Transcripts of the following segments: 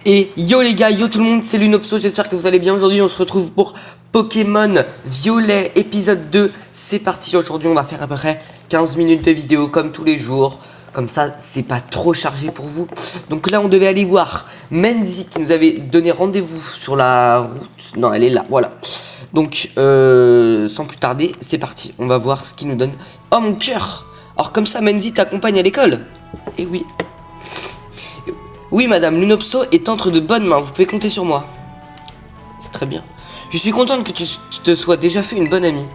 Et yo les gars, yo tout le monde, c'est Lunopso, j'espère que vous allez bien. Aujourd'hui on se retrouve pour Pokémon Violet épisode 2. C'est parti, aujourd'hui on va faire à peu près 15 minutes de vidéo comme tous les jours. Comme ça c'est pas trop chargé pour vous. Donc là on devait aller voir Menzi qui nous avait donné rendez-vous sur la route. Non elle est là, voilà. Donc sans plus tarder, c'est parti. On va voir ce qu'il nous donne. Oh mon cœur. Alors comme ça Menzi t'accompagne à l'école. Et oui. Oui, madame, Lunopso est entre de bonnes mains, vous pouvez compter sur moi. C'est très bien. Je suis contente que tu te sois déjà fait une bonne amie.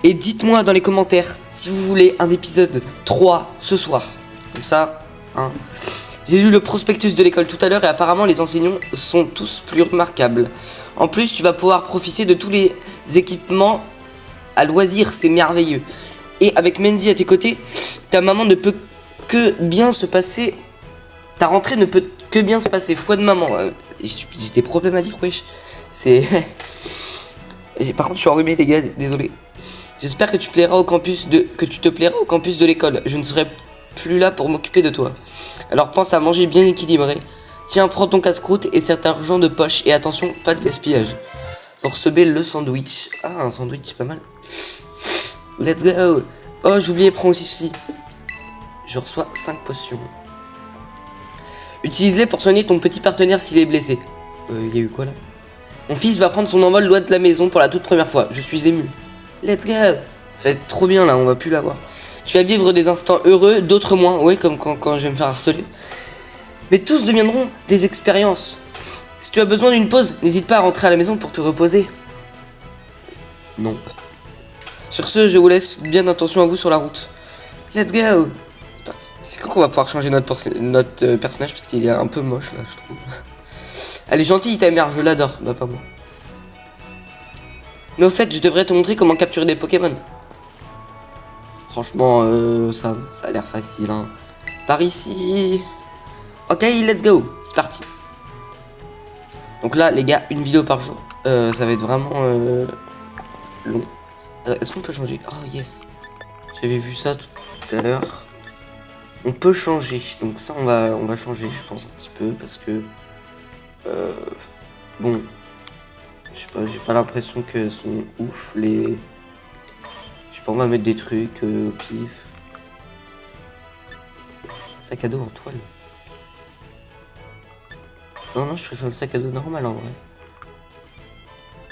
Et dites-moi dans les commentaires si vous voulez un épisode 3 ce soir. Comme ça, hein. J'ai lu le prospectus de l'école tout à l'heure et apparemment les enseignants sont tous plus remarquables. En plus, tu vas pouvoir profiter de tous les équipements à loisir, c'est merveilleux. Et avec Menzi à tes côtés, ta maman ne peut que bien se passer. Ta rentrée ne peut que bien se passer. Foi de maman. J'ai des problèmes à dire, wesh. C'est. Par contre, je suis enrhumé, les gars, désolé. J'espère que tu te plairas au campus de l'école. Je ne serai plus là pour m'occuper de toi. Alors pense à manger bien équilibré. Tiens, prends ton casse-croûte et cet argent de poche. Et attention, pas de gaspillage. Pour recevoir le sandwich. Ah, un sandwich, c'est pas mal. Let's go. Oh, j'ai oublié, prends aussi ceci. Je reçois 5 potions. Utilise-les pour soigner ton petit partenaire s'il est blessé. Il y a eu quoi là? Mon fils va prendre son envol loin de la maison pour la toute première fois. Je suis ému. Let's go. Ça va être trop bien là, on va plus l'avoir. Tu vas vivre des instants heureux, d'autres moins. Ouais, comme quand je vais me faire harceler. Mais tous deviendront des expériences. Si tu as besoin d'une pause, n'hésite pas à rentrer à la maison pour te reposer. Non. Sur ce, je vous laisse bien attention à vous sur la route. Let's go. C'est quand qu'on va pouvoir changer notre personnage parce qu'il est un peu moche là, je trouve. Elle est gentille ta mère, je l'adore. Bah pas moi. Mais au fait, je devrais te montrer comment capturer des Pokémon. Franchement, ça a l'air facile, hein. Par ici. Ok, let's go. C'est parti. Donc là, les gars, une vidéo par jour. Ça va être vraiment long. Est-ce qu'on peut changer? Oh yes. J'avais vu ça tout à l'heure. On peut changer, donc ça on va changer je pense un petit peu parce que bon, je sais pas, j'ai pas l'impression que sont ouf les. Je sais pas, on va mettre des trucs au pif. Sac à dos en toile. Non, je préfère le sac à dos normal en vrai.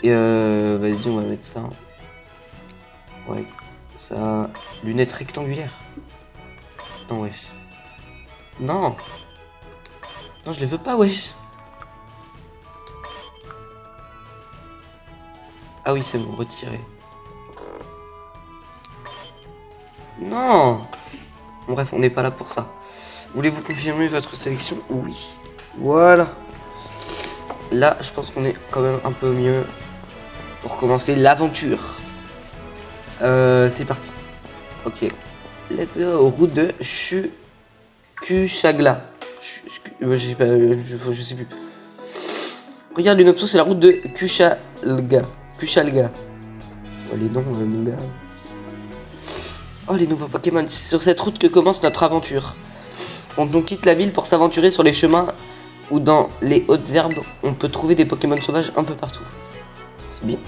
Et vas-y, on va mettre ça. Ouais, ça. Lunettes rectangulaires. Non, wesh. Non. Non, je les veux pas, wesh. Ah oui, c'est bon, retiré. Non. Bon, bref, on n'est pas là pour ça. Voulez-vous confirmer votre sélection? Oui. Voilà. Là, je pense qu'on est quand même un peu mieux pour commencer l'aventure. C'est parti. Ok. Let's go, route de Kuchagla. Je sais plus. Regarde, Lunopso, c'est la route de Kuchalga. Oh, les noms, mon gars. Oh, les nouveaux Pokémon. C'est sur cette route que commence notre aventure. Quand on quitte la ville pour s'aventurer sur les chemins ou dans les hautes herbes, on peut trouver des Pokémon sauvages un peu partout. C'est bien.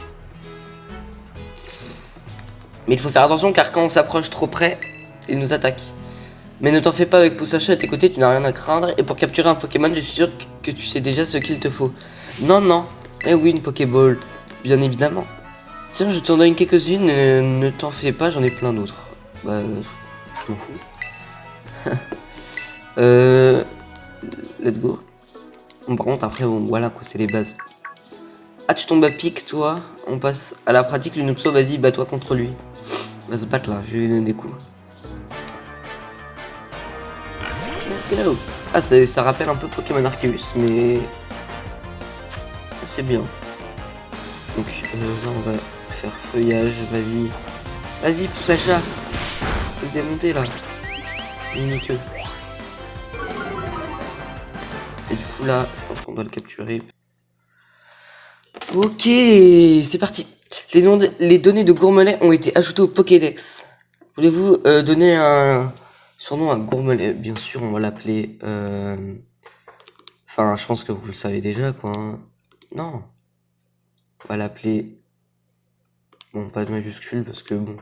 Mais il faut faire attention car quand on s'approche trop près, il nous attaque. Mais ne t'en fais pas, avec Poussacha à tes côtés, tu n'as rien à craindre. Et pour capturer un Pokémon, je suis sûr que tu sais déjà ce qu'il te faut. Non. Eh oui, une Pokéball. Bien évidemment. Tiens, je t'en donne quelques-unes. Ne t'en fais pas, j'en ai plein d'autres. Bah, je m'en fous. Let's go. Bon, par contre, après, bon, voilà quoi, c'est les bases. Ah, tu tombes à pic, toi. On passe à la pratique. Lunopso, vas-y, bats-toi contre lui. On va se battre là, je vais lui donner des coups. Let's go. Ah, ça rappelle un peu Pokémon Arceus, mais c'est bien. Donc là, on va faire feuillage. Vas-y, Poussacha. Je vais le démonter là. Nickel. Et du coup, là, je pense qu'on doit le capturer. Ok, c'est parti. Les données de Gourmelet ont été ajoutées au Pokédex. Voulez-vous donner un Surnom à Gourmelet, bien sûr, on va l'appeler... Enfin, je pense que vous le savez déjà, quoi. Hein. Non. On va l'appeler... Bon, pas de majuscule, parce que, bon...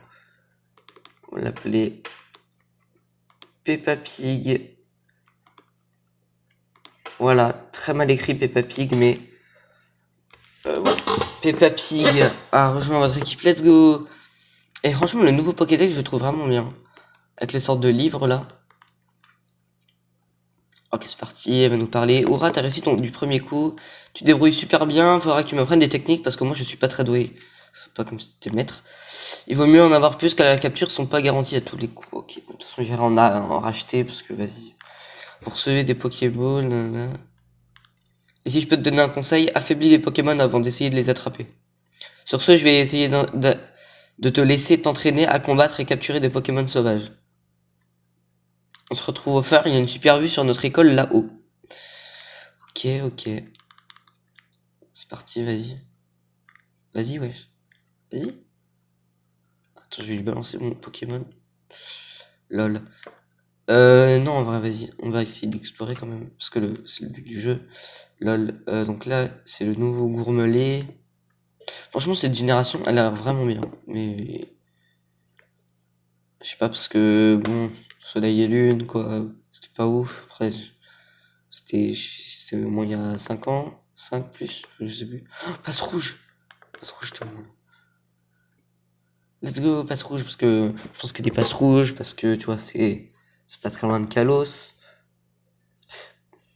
On va l'appeler... Peppa Pig. Voilà, très mal écrit Peppa Pig, mais... Voilà. Peppa Pig a rejoint votre équipe, let's go. Et franchement, le nouveau Pokédex, je le trouve vraiment bien. Avec les sortes de livres, là. Ok, c'est parti, elle va nous parler. Aura, t'as réussi du premier coup. Tu te débrouilles super bien, faudra que tu m'apprennes des techniques parce que moi je suis pas très doué. C'est pas comme si t'étais maître. Il vaut mieux en avoir plus car la capture sont pas garanties à tous les coups. Ok, de toute façon j'irai en racheter parce que vas-y. Vous recevez des Pokéballs. Nanana. Et si je peux te donner un conseil, affaiblis les Pokémon avant d'essayer de les attraper. Sur ce, je vais essayer de te laisser t'entraîner à combattre et capturer des Pokémon sauvages. On se retrouve au phare, il y a une super vue sur notre école là-haut. Ok, ok. C'est parti, vas-y. Vas-y, wesh. Vas-y. Attends, je vais lui balancer mon Pokémon. Lol. Non, en vrai, vas-y. On va essayer d'explorer quand même. Parce que c'est le but du jeu. Lol. Donc là, c'est le nouveau Gourmelet. Franchement, cette génération, elle a l'air vraiment bien. Mais... Je sais pas, parce que, bon, Soleil et Lune, quoi. C'était pas ouf. Après, c'était au moins il y a 5 ans. 5 plus, je sais plus. Oh, passe rouge. Passe rouge, tout le monde. Let's go, passe rouge, parce que je pense qu'il y a des passes rouges, parce que tu vois, c'est pas très loin de Kalos.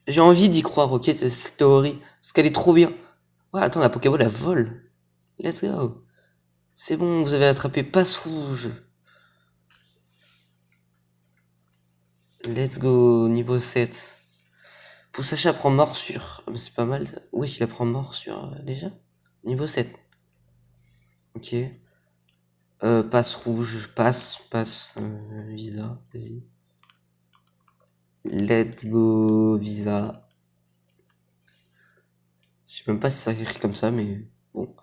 J'ai envie d'y croire, ok, cette théorie, parce qu'elle est trop bien. Ouais, attends, la Pokéball, elle vole. Let's go. C'est bon, vous avez attrapé passe rouge. Let's go, niveau 7. Poussacha prend morsure. Mais c'est pas mal, ça. Wesh, il apprend morsure, déjà. Niveau 7. Ok. Passe rouge, passe, visa, vas-y. Let's go, visa. Je sais même pas si ça s'écrit comme ça, mais bon.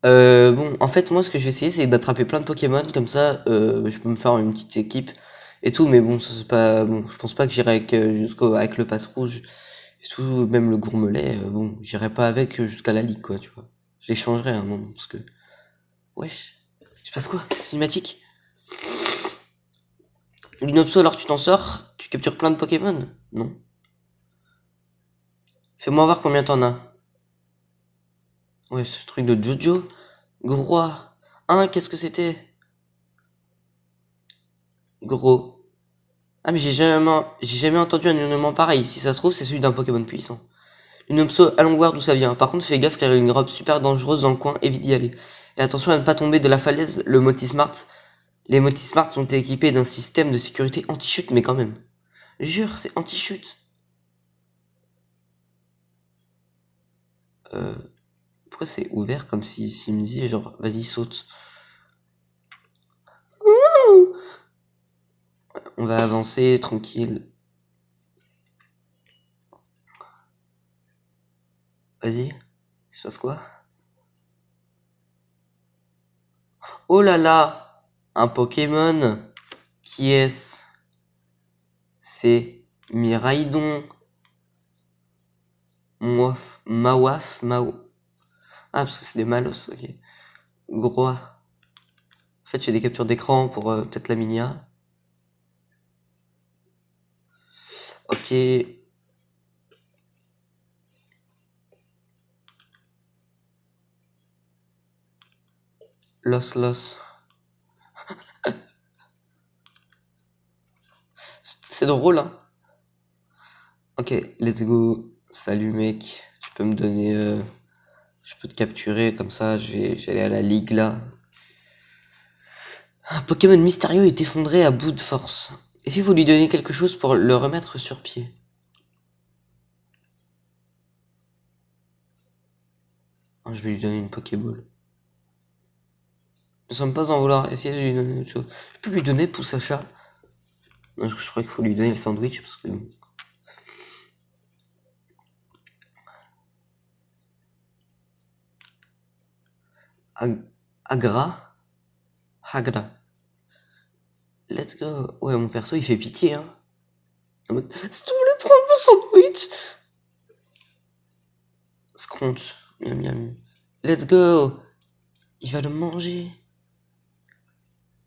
Bon, en fait, moi, ce que je vais essayer, c'est d'attraper plein de Pokémon, comme ça, je peux me faire une petite équipe et tout, mais bon, ça c'est pas, bon, je pense pas que j'irai avec le passe rouge et tout, même le Gourmelet, bon, j'irai pas avec jusqu'à la ligue, quoi, tu vois. Je l'échangerai à un moment, parce que, wesh, il se passe quoi? Cinématique? Lunopso, alors tu t'en sors? Tu captures plein de Pokémon? Non. Fais-moi voir combien t'en as. Ouais, ce truc de Jojo. Gros. Hein, qu'est-ce que c'était? Gros. Ah, mais j'ai jamais entendu un hurlement pareil. Si ça se trouve, c'est celui d'un Pokémon puissant. Lunopso, allons voir d'où ça vient. Par contre, fais gaffe car il y a une robe super dangereuse dans le coin, évite d'y aller. Et attention à ne pas tomber de la falaise, les Motismart sont équipés d'un système de sécurité anti-chute, mais quand même. Jure, c'est anti-chute. Pourquoi c'est ouvert comme s'il me disait genre, vas-y, saute. On va avancer, tranquille. Vas-y. Il se passe quoi? Oh là là! Un Pokémon! Qui est-ce? C'est Miraidon. Mawaf. Ah, parce que c'est des Malos, ok. Groix. En fait, j'ai des captures d'écran pour peut-être la Minia. Ok. Los. C'est drôle, hein. Ok, let's go. Salut, mec. Tu peux me donner... Je peux te capturer, comme ça, je vais aller à la ligue, là. Un Pokémon mystérieux est effondré à bout de force. Et si vous lui donnez quelque chose pour le remettre sur pied? Ah, je vais lui donner une Pokéball. Ne sommes pas en vouloir essayer de lui donner autre chose. Je peux lui donner Poussacha. Non, je crois qu'il faut lui donner le sandwich parce que... Agra. Let's go. Ouais, mon perso, il fait pitié, hein. En mode, s'il te plaît, prends mon sandwich. Scrunch. Miam, miam. Let's go. Il va le manger.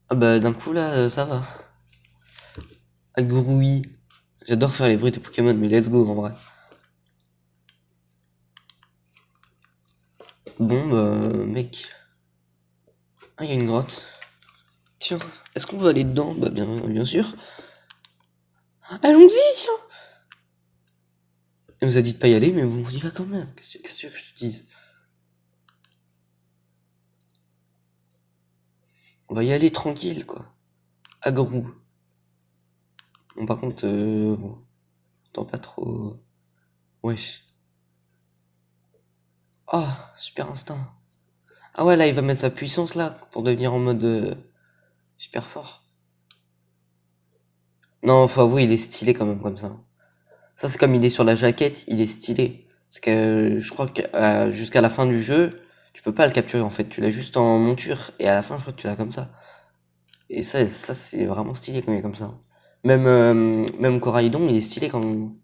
Ah bah, d'un coup, là, ça va. Agrouille. J'adore faire les bruits de Pokémon, mais let's go, en vrai. Bon, bah, mec. Ah, il y a une grotte. Tiens, est-ce qu'on veut aller dedans? Bah, bien sûr. Allons-y, tiens. Elle nous a dit de pas y aller, mais bon, on y va quand même. Qu'est-ce que tu veux que je te dise? On va y aller tranquille, quoi. Agrou. Bon, par contre, bon, attends pas trop. Wesh. Ah, super instinct. Ah ouais, là, il va mettre sa puissance, là, pour devenir en mode super fort. Non, faut avouer, il est stylé quand même, comme ça. Ça, c'est comme il est sur la jaquette, il est stylé. Parce que je crois que jusqu'à la fin du jeu, tu peux pas le capturer, en fait. Tu l'as juste en monture, et à la fin, je crois que tu l'as comme ça. Et ça c'est vraiment stylé quand il est comme ça. Même Coraidon, il est stylé quand...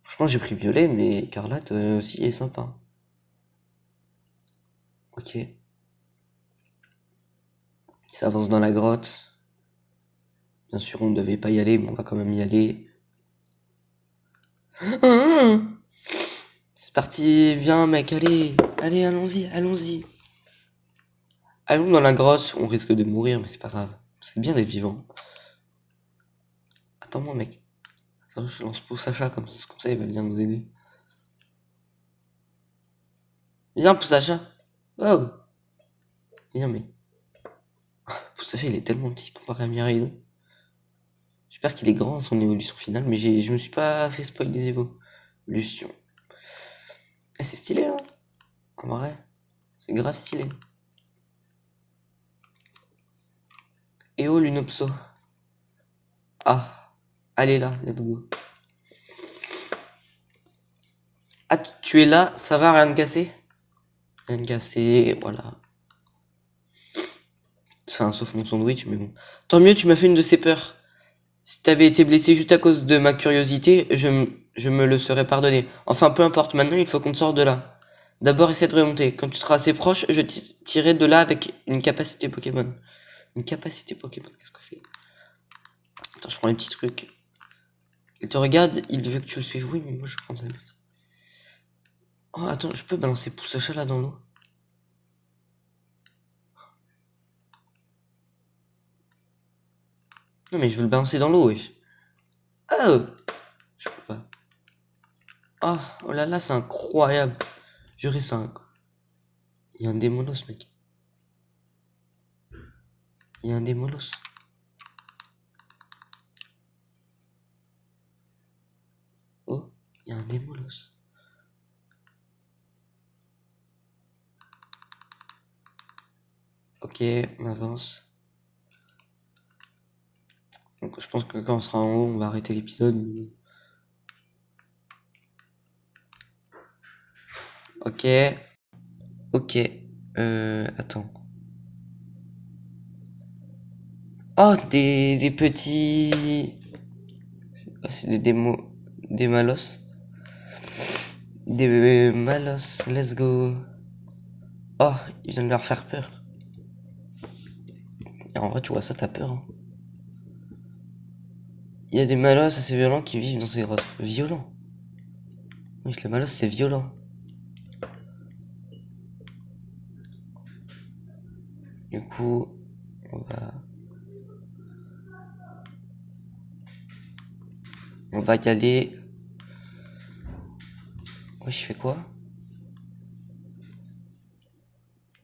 Franchement, j'ai pris Violet, mais Écarlate aussi, il est sympa. Ok. Il s'avance dans la grotte. Bien sûr, on ne devait pas y aller, mais on va quand même y aller. C'est parti, viens mec, allez. Allez, allons-y, allons-y. Allons dans la grotte, on risque de mourir, mais c'est pas grave. C'est bien d'être vivant. Attends-moi mec. Attends, je lance pour Sacha, comme ça il va venir nous aider. Viens pour Sacha. Oh. Viens mec. Sacha il est tellement petit comparé à Miraidon. J'espère qu'il est grand à son évolution finale, mais je me suis pas fait spoil des évolutions. Eh, c'est stylé, hein. En vrai, c'est grave stylé. Et oh, Lunopso. Ah, allez là, let's go. Ah, tu es là, ça va, rien de cassé? Rien de cassé, voilà. Enfin, sauf mon sandwich, mais bon. Tant mieux, tu m'as fait une de ces peurs. Si t'avais été blessé juste à cause de ma curiosité, je me le serais pardonné. Enfin, peu importe, maintenant il faut qu'on te sorte de là. D'abord, essaie de remonter. Quand tu seras assez proche, je tirerai de là avec une capacité Pokémon. Une capacité Pokémon, qu'est-ce que c'est? Attends, je prends les petits trucs. Il te regarde, il veut que tu le suives. Oui, mais moi je prends ça, merci. Oh, attends, je peux balancer Poussacha là dans l'eau? Non, mais je veux le balancer dans l'eau, wesh. Oh! Je peux pas. Oh là là, c'est incroyable. Juré, c'est un... Il y a un démolos, mec. Il y a un démolos. Oh, il y a un démolos. Ok, on avance. Donc je pense que quand on sera en haut, on va arrêter l'épisode. Ok. Ok. Attends. Oh, des petits... Oh, c'est des démos... Des malos. Des malos, let's go. Oh, il vient de leur faire peur. Et en vrai, tu vois ça, t'as peur. Hein. Il y a des malos assez violents qui vivent dans ces grottes. Violents. Oui, le malos, c'est violent. Du coup, on va... On va y aller. Ouais, je fais quoi?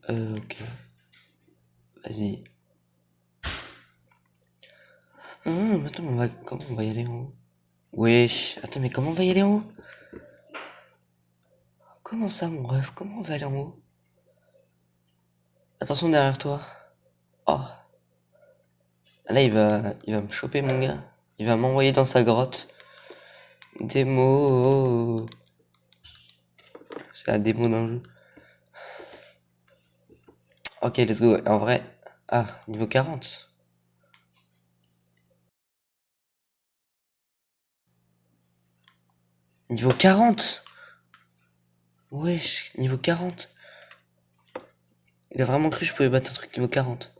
Ok. Vas-y. Mais attends, comment on va y aller en haut? Wesh, attends, mais comment on va y aller en haut? Comment ça, mon ref? Comment on va aller en haut? Attention derrière toi. Oh. Là, il va me choper, mon gars. Il va m'envoyer dans sa grotte. Démo. C'est la démo d'un jeu. Ok, let's go. En vrai. Ah, niveau 40. Niveau 40. Wesh, niveau 40. Il a vraiment cru que je pouvais battre un truc niveau 40.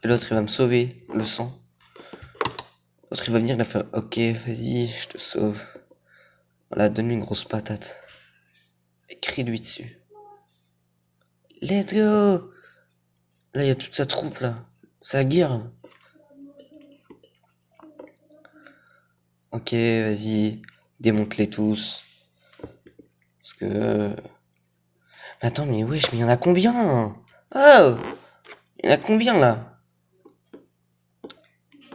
Et l'autre, il va me sauver le sang. L'autre, il va venir, il va faire ok, vas-y, je te sauve. Voilà, donne-lui une grosse patate. Et crie-lui dessus. Let's go! Là, il y a toute sa troupe, là. Sa guerre. Ok, vas-y. Démonte-les tous. Parce que... Mais attends, mais wesh, mais il y en a combien? Oh! Il y en a combien, là?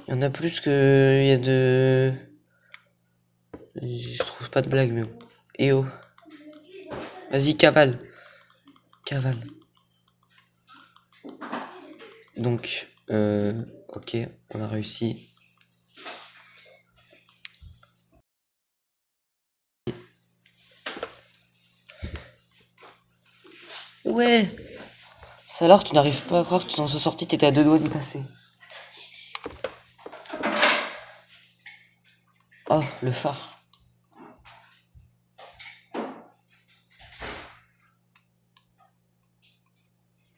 Il y en a plus que... Il y a de... Je trouve pas de blague, mais bon. Eh oh. Vas-y, cavale. Cavale. Donc, ok, on a réussi. Ouais. Ça alors, tu n'arrives pas à croire que tu t'en sois sorti, t'étais à 2 doigts d'y passer. Oh, le phare.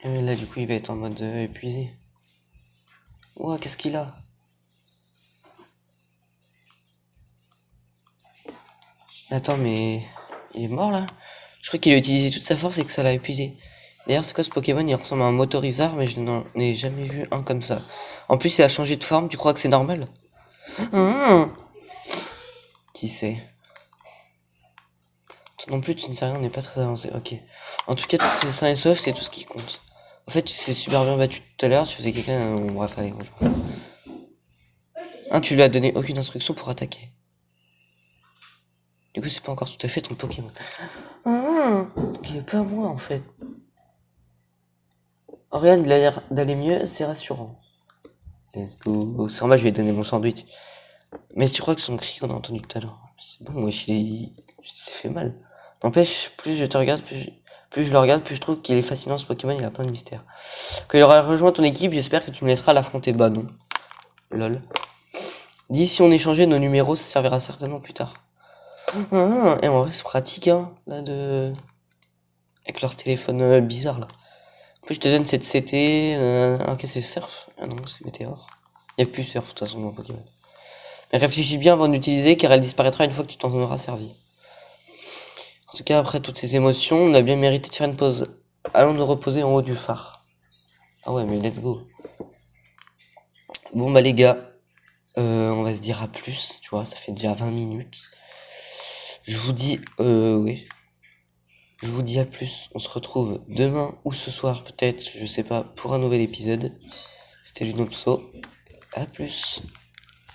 Et là, du coup, il va être en mode épuisé. Ouah, qu'est-ce qu'il a? Attends, mais... Il est mort, là? Je crois qu'il a utilisé toute sa force et que ça l'a épuisé. D'ailleurs, c'est quoi ce Pokémon? Il ressemble à un Motorizard, mais je n'en ai jamais vu un comme ça. En plus, il a changé de forme, tu crois que c'est normal? Qui sait? Toi non plus, tu ne sais rien, on n'est pas très avancé. Ok. En tout cas, c'est sain et sauf, c'est tout ce qui compte. En fait, tu t'es super bien battu tout à l'heure, tu faisais quelqu'un... bref, allez, tu lui as donné aucune instruction pour attaquer. Du coup, c'est pas encore tout à fait ton Pokémon. Il est pas moi, en fait. Oh, regarde, il a l'air d'aller mieux, c'est rassurant. Let's go. C'est normal, je lui ai donné mon sandwich. Mais tu crois que son cri qu'on a entendu tout à l'heure, c'est bon, moi, il s'est fait mal. N'empêche, plus je te regarde, plus je le regarde, plus je trouve qu'il est fascinant, ce Pokémon, il a plein de mystères. Quand il aura rejoint ton équipe, j'espère que tu me laisseras l'affronter. Bah non. Lol. Dis si on échangeait nos numéros, ça servira certainement plus tard. Et en vrai, c'est pratique, hein, là, avec leur téléphone bizarre, là. En plus, je te donne cette CT. Ok, c'est Surf. Ah non, c'est Météor. Il n'y a plus Surf, de toute façon, dans Pokémon. Mais réfléchis bien avant d'utiliser, car elle disparaîtra une fois que tu t'en auras servi. En tout cas, après toutes ces émotions, on a bien mérité de faire une pause. Allons nous reposer en haut du phare. Ah ouais, mais let's go. Bon, bah les gars, on va se dire à plus, tu vois, ça fait déjà 20 minutes. Je vous dis, oui. Je vous dis à plus, on se retrouve demain ou ce soir peut-être, je sais pas, pour un nouvel épisode. C'était Lunopso, à plus.